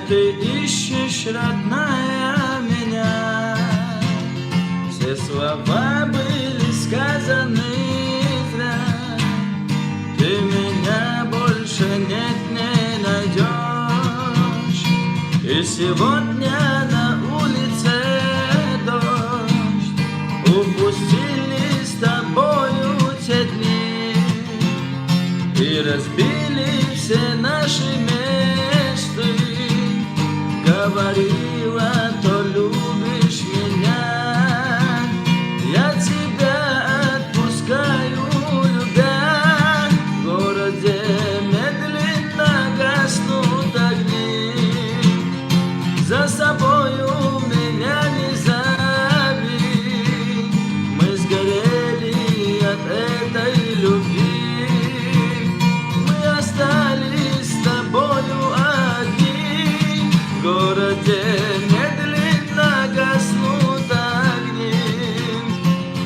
ты ищешь, родная, меня? Все слова были сказаны зря. Ты меня больше не найдешь. И сегодня на улице дождь. Упустили с тобою те дни и разбили все наши мечты. Говорила, то любишь меня, я тебя отпускаю, любя. В городе медленно гаснут огни, за собою меня не зови. Мы сгорели от этой любви, мы остались с тобою одни. В городе медленно гаснут огни,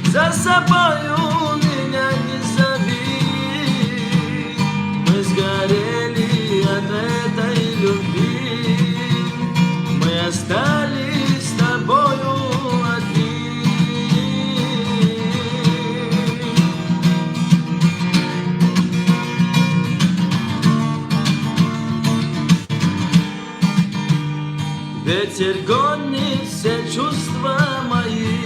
за собою меня не зови. Мы сгорели от этой любви, мы остались с тобою одни. Ветер гонит все чувства мои.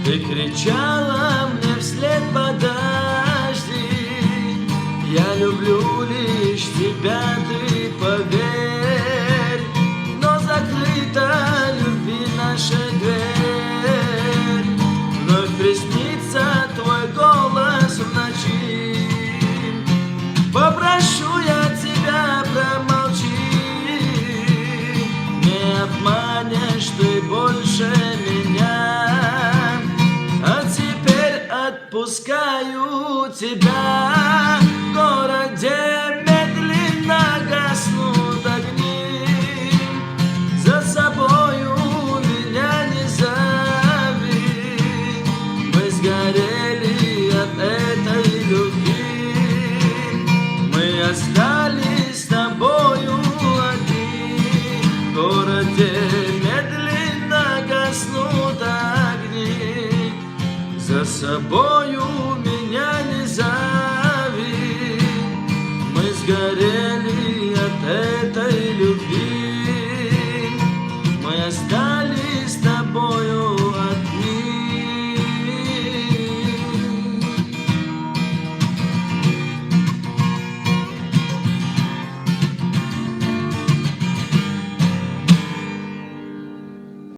Ты кричала мне вслед: подожди. Я люблю лишь тебя, ты поверь. Но закрыта любви наша дверь. Вновь приснится твой голос в ночи. Попрошу я тебя, промолчи. Не обманешь ты больше меня, а теперь отпускаю тебя. В городе медленно гаснут огни, за собою меня не зови. Мы сгорели от этой любви, мы остались с тобою одни. В городе медленно гаснут огни, за собою